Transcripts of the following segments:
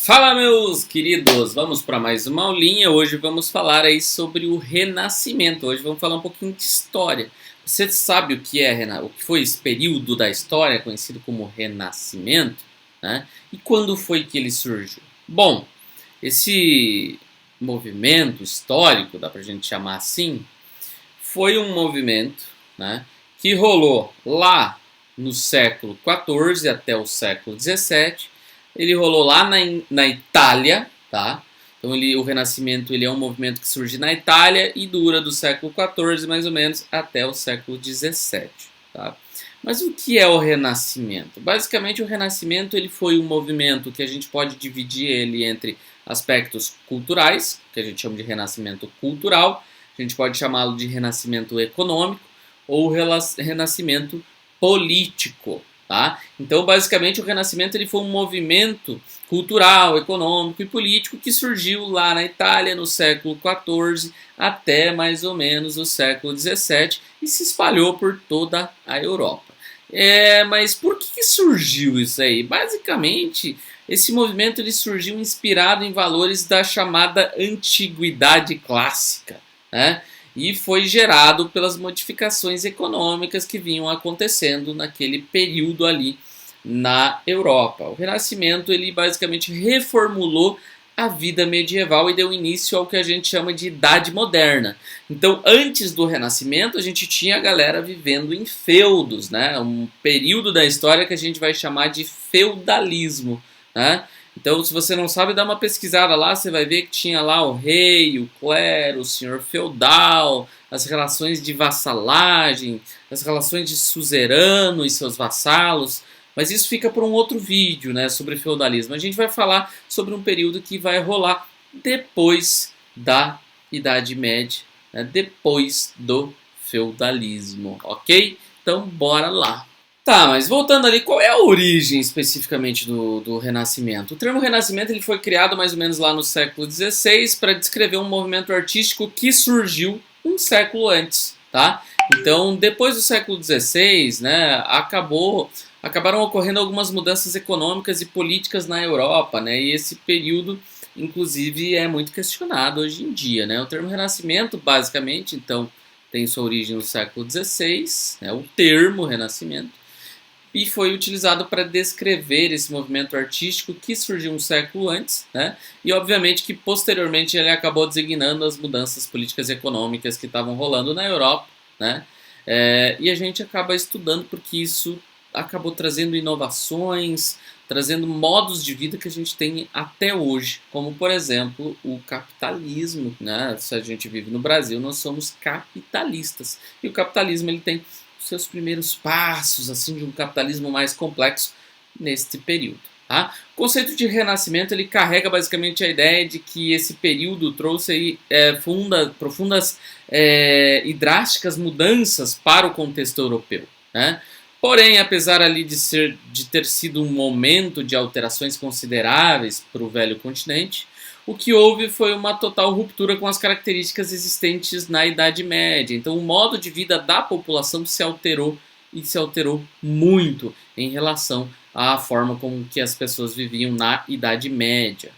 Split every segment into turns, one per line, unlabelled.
Fala, meus queridos, vamos para mais uma aulinha. Hoje vamos falar aí sobre o Renascimento. Hoje vamos falar um pouquinho de história. Você sabe o que o que foi esse período da história conhecido como Renascimento, né? E quando foi que ele surgiu? Bom, esse movimento histórico, dá pra gente chamar assim, foi um movimento, né, que rolou lá no século XIV até o século XVII. Ele rolou lá na Itália, tá? Então o Renascimento ele é um movimento que surge na Itália e dura do século XIV mais ou menos até o século XVII, tá? Mas o que é o Renascimento? Basicamente o Renascimento ele foi um movimento que a gente pode dividir ele entre aspectos culturais, que a gente chama de Renascimento cultural, a gente pode chamá-lo de Renascimento econômico ou Renascimento político. Tá? Então, basicamente, o Renascimento ele foi um movimento cultural, econômico e político que surgiu lá na Itália no século XIV até mais ou menos o século XVII e se espalhou por toda a Europa. Mas por que surgiu isso aí? Basicamente, esse movimento ele surgiu inspirado em valores da chamada Antiguidade Clássica, né? E foi gerado pelas modificações econômicas que vinham acontecendo naquele período ali na Europa. O Renascimento ele basicamente reformulou a vida medieval e deu início ao que a gente chama de Idade Moderna. Então, antes do Renascimento, a gente tinha a galera vivendo em feudos, né? Um período da história que a gente vai chamar de feudalismo, né? Então, se você não sabe, dá uma pesquisada lá, você vai ver que tinha lá o rei, o clero, o senhor feudal, as relações de vassalagem, as relações de suzerano e seus vassalos. Mas isso fica para um outro vídeo, né, sobre feudalismo. A gente vai falar sobre um período que vai rolar depois da Idade Média, né, depois do feudalismo, ok? Então, bora lá. Tá, mas voltando ali, qual é a origem especificamente do Renascimento? O termo Renascimento ele foi criado mais ou menos lá no século XVI para descrever um movimento artístico que surgiu um século antes, tá? Então, depois do século XVI, né, acabaram ocorrendo algumas mudanças econômicas e políticas na Europa, né? E esse período, inclusive, é muito questionado hoje em dia, né? O termo Renascimento, basicamente, então, tem sua origem no século XVI, né, o termo Renascimento, e foi utilizado para descrever esse movimento artístico que surgiu um século antes, né? E obviamente que posteriormente ele acabou designando as mudanças políticas e econômicas que estavam rolando na Europa, né? E a gente acaba estudando porque isso acabou trazendo inovações, trazendo modos de vida que a gente tem até hoje, como por exemplo o capitalismo, né? Se a gente vive no Brasil, nós somos capitalistas, e o capitalismo ele tem seus primeiros passos assim de um capitalismo mais complexo neste período. Tá? O conceito de renascimento ele carrega basicamente a ideia de que esse período trouxe aí, profundas e drásticas mudanças para o contexto europeu, né? Porém, apesar ali de ter sido um momento de alterações consideráveis para o velho continente, o que houve foi uma total ruptura com as características existentes na Idade Média. Então, o modo de vida da população se alterou e se alterou muito em relação à forma como que as pessoas viviam na Idade Média.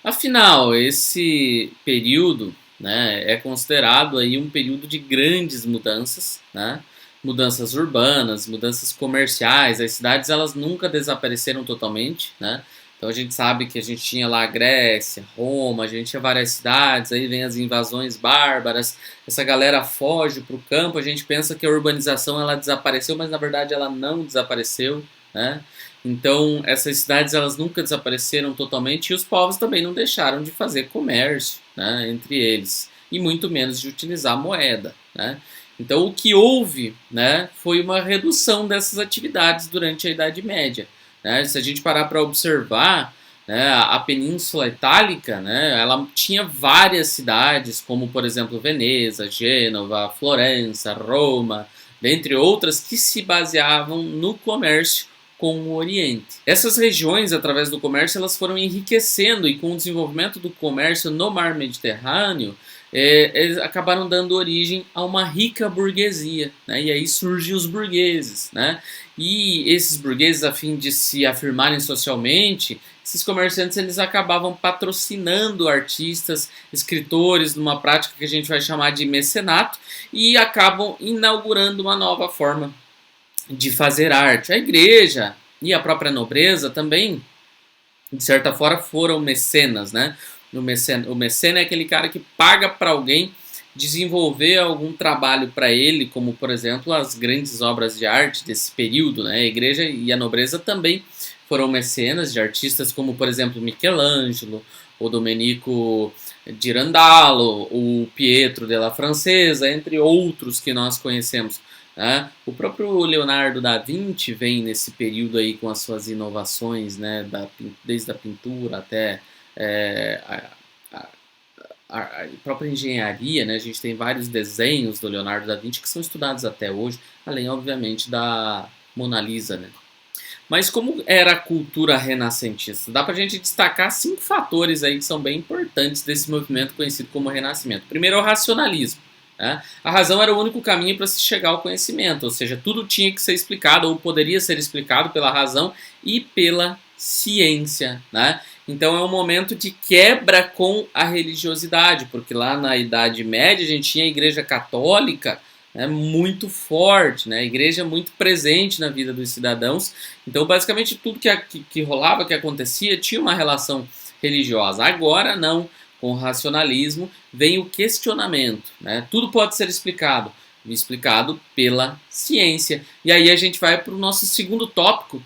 Afinal, esse período, né, é considerado aí um período de grandes mudanças, né? Mudanças urbanas, mudanças comerciais. As cidades elas nunca desapareceram totalmente, né? Então a gente sabe que a gente tinha lá a Grécia, Roma, a gente tinha várias cidades, aí vem as invasões bárbaras, essa galera foge para o campo, a gente pensa que a urbanização ela desapareceu, mas na verdade ela não desapareceu, né? Então essas cidades elas nunca desapareceram totalmente e os povos também não deixaram de fazer comércio, né, entre eles, e muito menos de utilizar moeda, né? Então o que houve, né, foi uma redução dessas atividades durante a Idade Média. Né? Se a gente parar para observar, né, a Península Itálica, né, ela tinha várias cidades, como por exemplo Veneza, Gênova, Florença, Roma, dentre outras, que se baseavam no comércio com o Oriente. Essas regiões, através do comércio, elas foram enriquecendo e com o desenvolvimento do comércio no Mar Mediterrâneo, eles acabaram dando origem a uma rica burguesia, né? E aí surgem os burgueses, né? E esses burgueses, a fim de se afirmarem socialmente, esses comerciantes eles acabavam patrocinando artistas, escritores, numa prática que a gente vai chamar de mecenato, e acabam inaugurando uma nova forma de fazer arte. A igreja e a própria nobreza também, de certa forma, foram mecenas, né? O mecena é aquele cara que paga para alguém desenvolver algum trabalho para ele, como, por exemplo, as grandes obras de arte desse período, né? A igreja e a nobreza também foram mecenas de artistas como, por exemplo, Michelangelo, o Domenico Ghirlandaio, o Pietro della Francesa, entre outros que nós conhecemos. Né? O próprio Leonardo da Vinci vem nesse período aí com as suas inovações, né? Desde a pintura até a própria engenharia, né? A gente tem vários desenhos do Leonardo da Vinci que são estudados até hoje, além, obviamente, da Mona Lisa, né? Mas como era a cultura renascentista? Dá pra gente destacar 5 fatores aí que são bem importantes desse movimento conhecido como Renascimento. Primeiro é o racionalismo. Né? A razão era o único caminho para se chegar ao conhecimento, ou seja, tudo tinha que ser explicado ou poderia ser explicado pela razão e pela ciência. Né? Então é um momento de quebra com a religiosidade, porque lá na Idade Média a gente tinha a Igreja Católica, né, muito forte, né, a igreja muito presente na vida dos cidadãos. Então, basicamente, tudo que rolava, que acontecia, tinha uma relação religiosa. Agora, não. Com o racionalismo vem o questionamento. Né? Tudo pode ser explicado pela ciência. E aí a gente vai para o nosso segundo tópico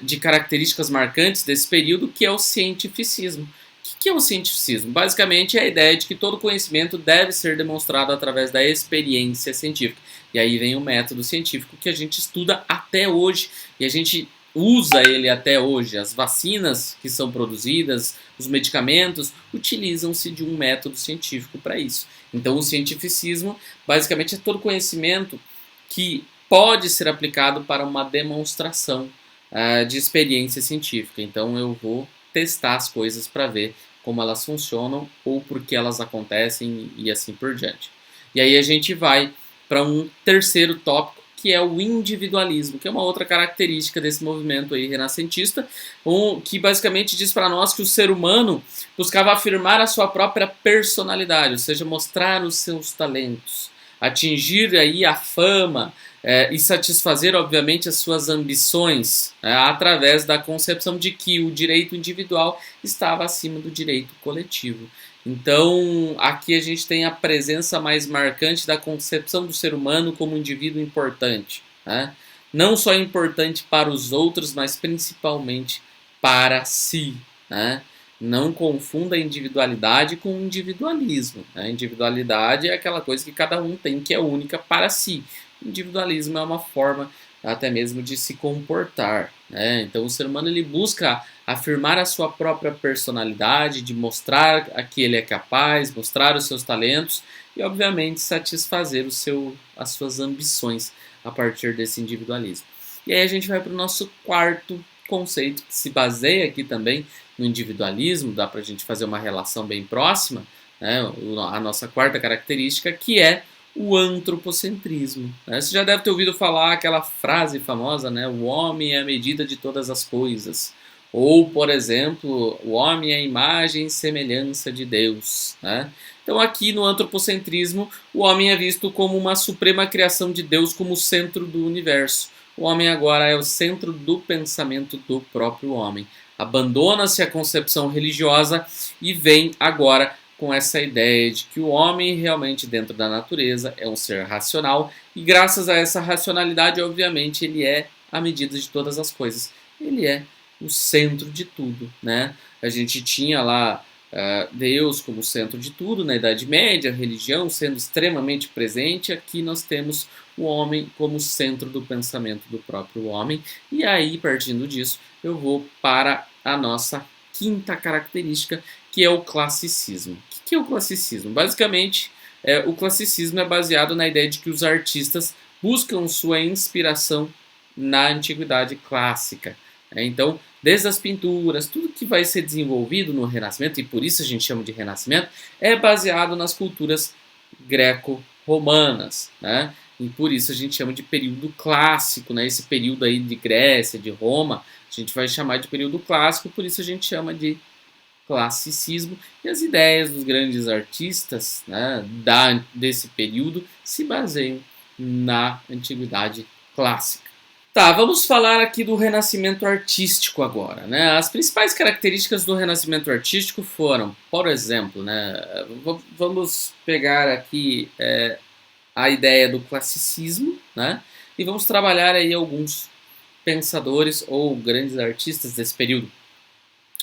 de características marcantes desse período, que é o cientificismo. O que é o cientificismo? Basicamente é a ideia de que todo conhecimento deve ser demonstrado através da experiência científica. E aí vem o método científico que a gente estuda até hoje e a gente usa ele até hoje. As vacinas que são produzidas, os medicamentos, utilizam-se de um método científico para isso. Então o cientificismo basicamente é todo conhecimento que pode ser aplicado para uma demonstração de experiência científica. Então eu vou testar as coisas para ver como elas funcionam ou por que elas acontecem e assim por diante. E aí a gente vai para um terceiro tópico, que é o individualismo, que é uma outra característica desse movimento aí renascentista, que basicamente diz para nós que o ser humano buscava afirmar a sua própria personalidade, ou seja, mostrar os seus talentos, atingir aí a fama, e satisfazer, obviamente, as suas ambições, através da concepção de que o direito individual estava acima do direito coletivo. Então, aqui a gente tem a presença mais marcante da concepção do ser humano como um indivíduo importante. Né? Não só importante para os outros, mas principalmente para si. Né? Não confunda a individualidade com o individualismo. Né? Individualidade é aquela coisa que cada um tem, que é única para si. Individualismo é uma forma até mesmo de se comportar. Né? Então o ser humano ele busca afirmar a sua própria personalidade, de mostrar a que ele é capaz, mostrar os seus talentos e obviamente satisfazer as suas ambições a partir desse individualismo. E aí a gente vai para o nosso quarto conceito, que se baseia aqui também no individualismo, dá para a gente fazer uma relação bem próxima, né? A nossa quarta característica, que é o antropocentrismo. Né? Você já deve ter ouvido falar aquela frase famosa, né? O homem é a medida de todas as coisas. Ou, por exemplo, o homem é a imagem e semelhança de Deus. Né? Então aqui no antropocentrismo, o homem é visto como uma suprema criação de Deus, como o centro do universo. O homem agora é o centro do pensamento do próprio homem. Abandona-se a concepção religiosa e vem agora com essa ideia de que o homem realmente dentro da natureza é um ser racional e graças a essa racionalidade, obviamente, ele é a medida de todas as coisas. Ele é o centro de tudo, né? A gente tinha lá Deus como centro de tudo na Idade Média, a religião sendo extremamente presente. Aqui nós temos o homem como centro do pensamento do próprio homem. E aí, partindo disso, eu vou para a nossa quinta característica, que é o classicismo. O que é o classicismo? Basicamente, o classicismo é baseado na ideia de que os artistas buscam sua inspiração na antiguidade clássica. Então, desde as pinturas, tudo que vai ser desenvolvido no Renascimento, e por isso a gente chama de Renascimento, é baseado nas culturas greco-romanas. Né? e por isso a gente chama de período clássico, né? Esse período aí de Grécia, de Roma, a gente vai chamar de período clássico, por isso a gente chama de classicismo, e as ideias dos grandes artistas, né, desse período se baseiam na antiguidade clássica. Tá, vamos falar aqui do Renascimento artístico agora, né? As principais características do Renascimento artístico foram, por exemplo, né, vamos pegar aqui a ideia do classicismo, né? E vamos trabalhar aí alguns pensadores ou grandes artistas desse período.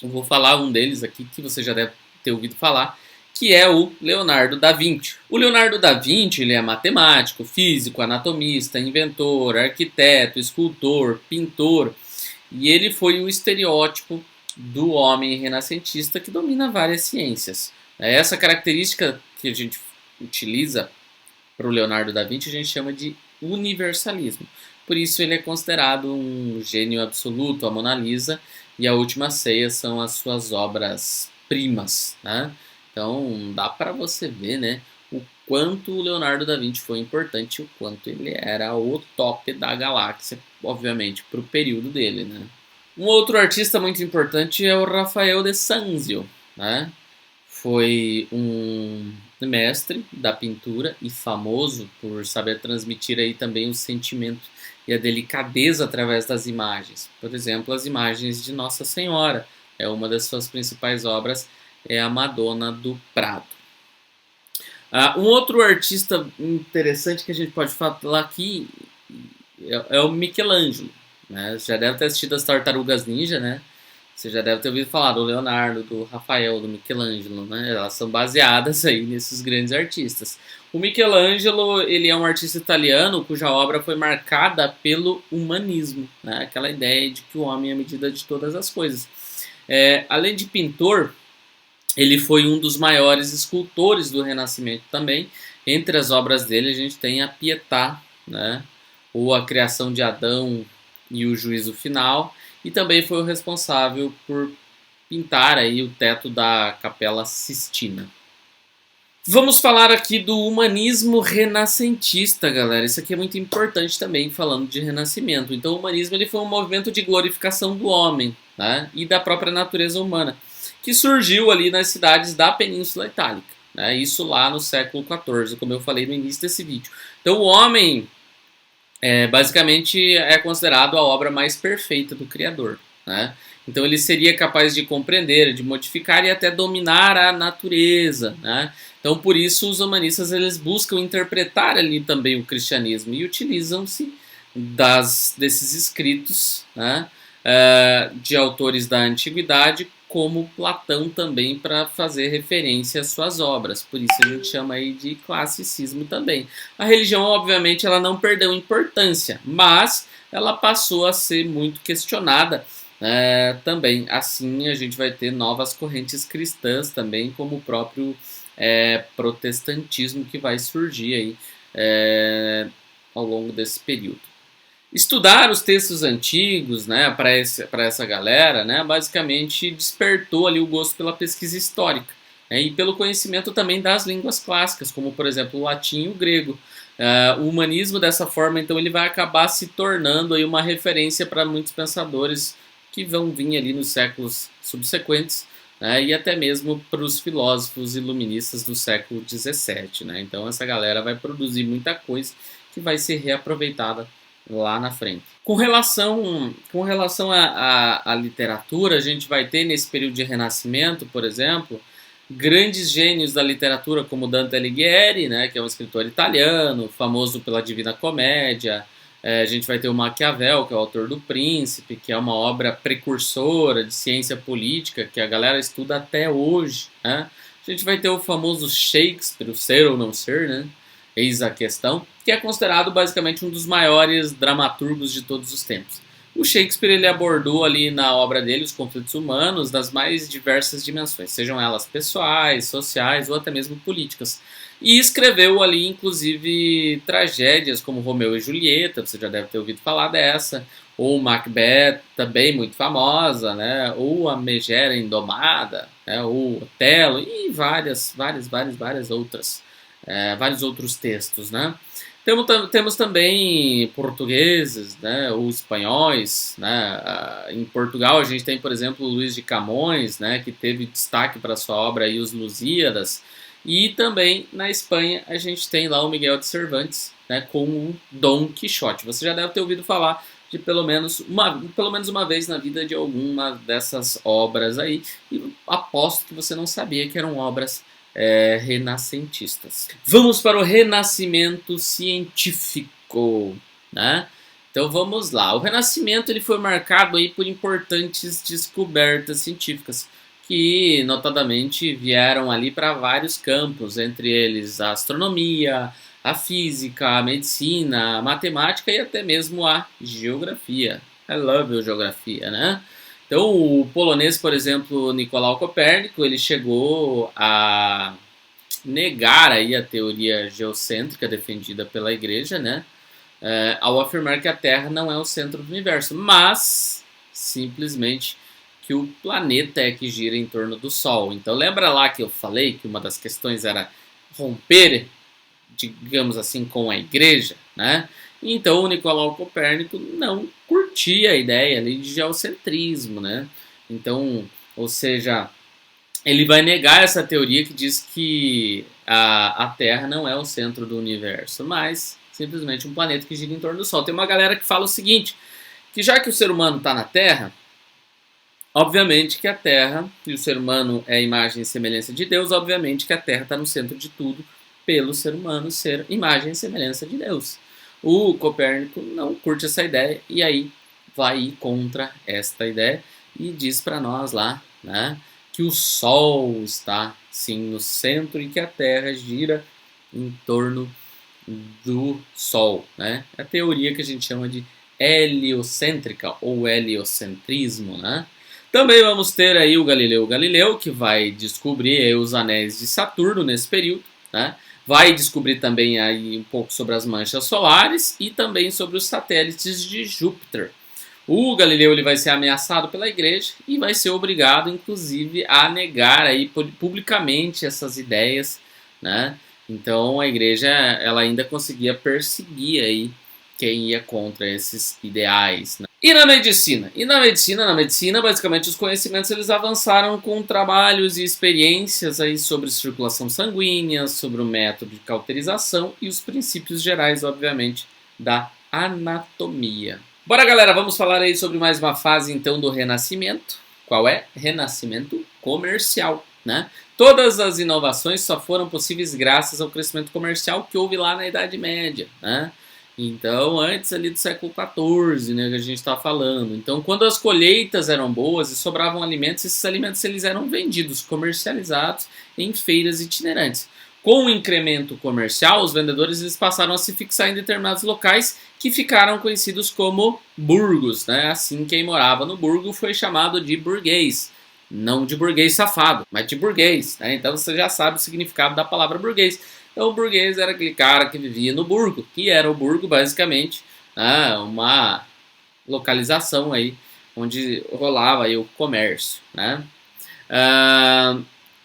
Eu vou falar um deles aqui que você já deve ter ouvido falar, que é o Leonardo da Vinci. O Leonardo da Vinci ele é matemático, físico, anatomista, inventor, arquiteto, escultor, pintor, e ele foi o estereótipo do homem renascentista que domina várias ciências. Essa característica que a gente utiliza para o Leonardo da Vinci a gente chama de universalismo. Por isso ele é considerado um gênio absoluto. A Mona Lisa e A Última Ceia são as suas obras-primas, né? Então dá para você ver, né, o quanto o Leonardo da Vinci foi importante, o quanto ele era o top da galáxia, obviamente, para o período dele, né? Um outro artista muito importante é o Rafael de Sanzio, né? Foi um mestre da pintura e famoso por saber transmitir aí também o sentimento e a delicadeza através das imagens. Por exemplo, as imagens de Nossa Senhora. É uma das suas principais obras, é a Madonna do Prado. Um outro artista interessante que a gente pode falar aqui é o Michelangelo, né? Você já deve ter assistido as Tartarugas Ninja, né? Você já deve ter ouvido falar do Leonardo, do Rafael, do Michelangelo, né? Elas são baseadas aí nesses grandes artistas. O Michelangelo, ele é um artista italiano cuja obra foi marcada pelo humanismo, né? Aquela ideia de que o homem é a medida de todas as coisas. Além de pintor, ele foi um dos maiores escultores do Renascimento também. Entre as obras dele a gente tem a Pietà, né? Ou a Criação de Adão e o Juízo Final, e também foi o responsável por pintar aí o teto da Capela Sistina. Vamos falar aqui do humanismo renascentista, galera. Isso aqui é muito importante também, falando de renascimento. Então, o humanismo ele foi um movimento de glorificação do homem, né, e da própria natureza humana, que surgiu ali nas cidades da Península Itálica, né, isso lá no século XIV, como eu falei no início desse vídeo. Então, o homem basicamente é considerado a obra mais perfeita do Criador, né? Então ele seria capaz de compreender, de modificar e até dominar a natureza, né? Então por isso os humanistas eles buscam interpretar ali também o cristianismo e utilizam-se desses escritos, né, de autores da antiguidade, como Platão também, para fazer referência às suas obras. Por isso a gente chama aí de classicismo também. A religião, obviamente, ela não perdeu importância, mas ela passou a ser muito questionada também. Assim a gente vai ter novas correntes cristãs também, como o próprio protestantismo que vai surgir aí ao longo desse período. Estudar os textos antigos, né, para essa galera, né, basicamente despertou ali o gosto pela pesquisa histórica, né, e pelo conhecimento também das línguas clássicas, como por exemplo o latim e o grego. O humanismo dessa forma, então, ele vai acabar se tornando aí uma referência para muitos pensadores que vão vir ali nos séculos subsequentes, né, e até mesmo para os filósofos iluministas do século XVII. Né? Então essa galera vai produzir muita coisa que vai ser reaproveitada lá na frente. Com relação à literatura, a gente vai ter nesse período de Renascimento, por exemplo, grandes gênios da literatura como Dante Alighieri, né, que é um escritor italiano, famoso pela Divina Comédia. A gente vai ter o Maquiavel, que é o autor do Príncipe, que é uma obra precursora de ciência política, que a galera estuda até hoje. Né? A gente vai ter o famoso Shakespeare, o ser ou não ser, né? Eis a questão, que é considerado basicamente um dos maiores dramaturgos de todos os tempos. O Shakespeare ele abordou ali na obra dele os conflitos humanos das mais diversas dimensões, sejam elas pessoais, sociais ou até mesmo políticas. E escreveu ali, inclusive, tragédias como Romeu e Julieta, você já deve ter ouvido falar dessa, ou Macbeth, também muito famosa, né? Ou a Megera Indomada, né? Ou Otelo, e várias outras. Vários outros textos, né? Temos também portugueses, né, ou espanhóis, né. Em Portugal a gente tem, por exemplo, o Luís de Camões, né, que teve destaque para sua obra aí, Os Lusíadas, e também na Espanha a gente tem lá o Miguel de Cervantes, né, com o Dom Quixote. Você já deve ter ouvido falar de pelo menos uma vez na vida de alguma dessas obras aí, e aposto que você não sabia que eram obras renascentistas. Vamos para o renascimento científico, né? Então vamos lá. O Renascimento ele foi marcado aí por importantes descobertas científicas que, notadamente, vieram ali para vários campos, entre eles a astronomia, a física, a medicina, a matemática e até mesmo a geografia. I love geografia, né? Então, o polonês, por exemplo, Nicolau Copérnico, ele chegou a negar aí a teoria geocêntrica defendida pela Igreja, né? Ao afirmar que a Terra não é o centro do universo, mas simplesmente que o planeta é que gira em torno do Sol. Então, lembra lá que eu falei que uma das questões era romper, digamos assim, com a Igreja, né? Então o Nicolau Copérnico não curtia a ideia ali de geocentrismo, né? Então, ou seja, ele vai negar essa teoria que diz que a Terra não é o centro do universo, mas simplesmente um planeta que gira em torno do Sol. Tem uma galera que fala o seguinte, que já que o ser humano está na Terra, obviamente que a Terra, e o ser humano é a imagem e semelhança de Deus, obviamente que a Terra está no centro de tudo, pelo ser humano ser imagem e semelhança de Deus. O Copérnico não curte essa ideia e aí vai ir contra esta ideia e diz para nós lá, né, que o Sol está sim no centro e que a Terra gira em torno do Sol, né? A teoria que a gente chama de heliocêntrica ou heliocentrismo, né? Também vamos ter aí o Galileu Galileu, que vai descobrir os anéis de Saturno nesse período, né? Vai descobrir também aí um pouco sobre as manchas solares e também sobre os satélites de Júpiter. O Galileu ele vai ser ameaçado pela igreja e vai ser obrigado, inclusive, a negar aí publicamente essas ideias, né? Então a igreja ela ainda conseguia perseguir aí quem ia contra esses ideais, né? E na medicina? Na medicina, basicamente, os conhecimentos eles avançaram com trabalhos e experiências aí sobre circulação sanguínea, sobre o método de cauterização e os princípios gerais, obviamente, da anatomia. Bora, galera, vamos falar aí sobre mais uma fase, então, do Renascimento. Qual é? Renascimento comercial, né? Todas as inovações só foram possíveis graças ao crescimento comercial que houve lá na Idade Média, né? Então, antes ali do século XIV, né, que a gente está falando. Então, quando as colheitas eram boas e sobravam alimentos, esses alimentos eles eram vendidos, comercializados em feiras itinerantes. Com o incremento comercial, os vendedores eles passaram a se fixar em determinados locais que ficaram conhecidos como burgos, né? Assim, quem morava no burgo foi chamado de burguês. Não de burguês safado, mas de burguês, né? Então você já sabe o significado da palavra burguês. Então o burguês era aquele cara que vivia no burgo, que era o burgo basicamente, né, uma localização aí onde rolava aí o comércio, né?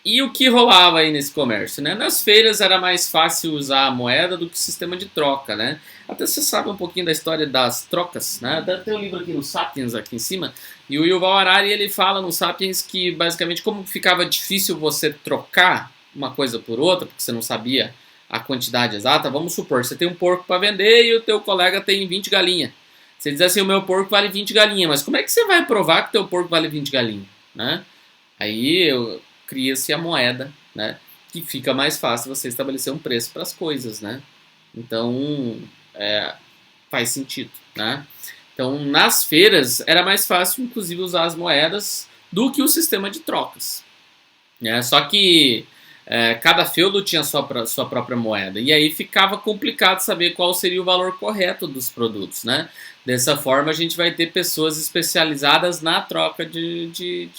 E o que rolava aí nesse comércio, né? Nas feiras era mais fácil usar a moeda do que o sistema de troca, né? Até você sabe um pouquinho da história das trocas, né? Tem um livro aqui no Sapiens, aqui em cima, e o Yuval Harari, ele fala no Sapiens que, basicamente, como ficava difícil você trocar uma coisa por outra, porque você não sabia a quantidade exata, vamos supor, você tem um porco para vender e o teu colega tem 20 galinhas. Você diz assim, o meu porco vale 20 galinhas, mas como é que você vai provar que o teu porco vale 20 galinhas, né? Aí cria-se a moeda, né? Que fica mais fácil você estabelecer um preço para as coisas, né? Então, faz sentido, né? Então, nas feiras, era mais fácil, inclusive, usar as moedas do que o sistema de trocas, né? Só que cada feudo tinha sua própria moeda, e aí ficava complicado saber qual seria o valor correto dos produtos, né? Dessa forma, a gente vai ter pessoas especializadas na troca de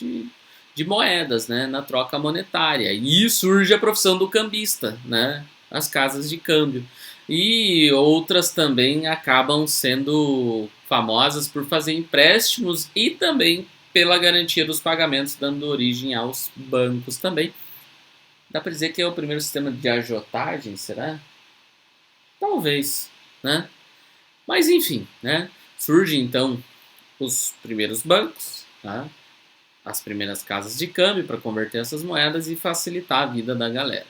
moedas, né? Na troca monetária. E surge a profissão do cambista, né? As casas de câmbio. E outras também acabam sendo famosas por fazer empréstimos e também pela garantia dos pagamentos, dando origem aos bancos também. Dá para dizer que é o primeiro sistema de agiotagem, será? Talvez, né? Mas enfim, né? Surgem então os primeiros bancos, tá? As primeiras casas de câmbio para converter essas moedas e facilitar a vida da galera.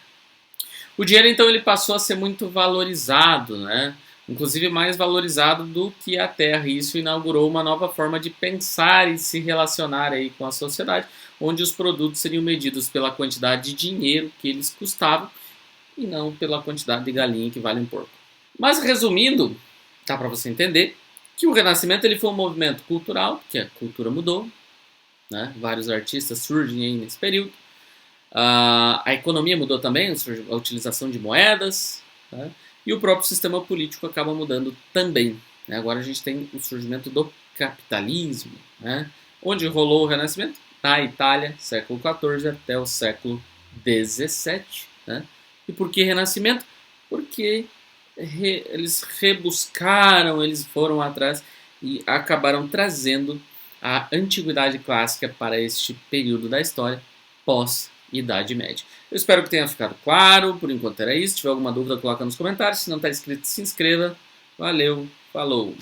O dinheiro então ele passou a ser muito valorizado, né? Inclusive mais valorizado do que a terra. E isso inaugurou uma nova forma de pensar e se relacionar aí com a sociedade, onde os produtos seriam medidos pela quantidade de dinheiro que eles custavam e não pela quantidade de galinha que vale um porco. Mas resumindo, dá para você entender que o Renascimento ele foi um movimento cultural, que a cultura mudou, né? Vários artistas surgem aí nesse período. A economia mudou também, a utilização de moedas, né? E o próprio sistema político acaba mudando também, né? Agora a gente tem o surgimento do capitalismo, né? Onde rolou o Renascimento? Na Itália, século XIV até o século XVII. Né? E por que Renascimento? Porque eles rebuscaram, eles foram atrás e acabaram trazendo a antiguidade clássica para este período da história pós-Idade Média. Eu espero que tenha ficado claro, por enquanto era isso. Se tiver alguma dúvida, coloca nos comentários. Se não está inscrito, se inscreva. Valeu, falou!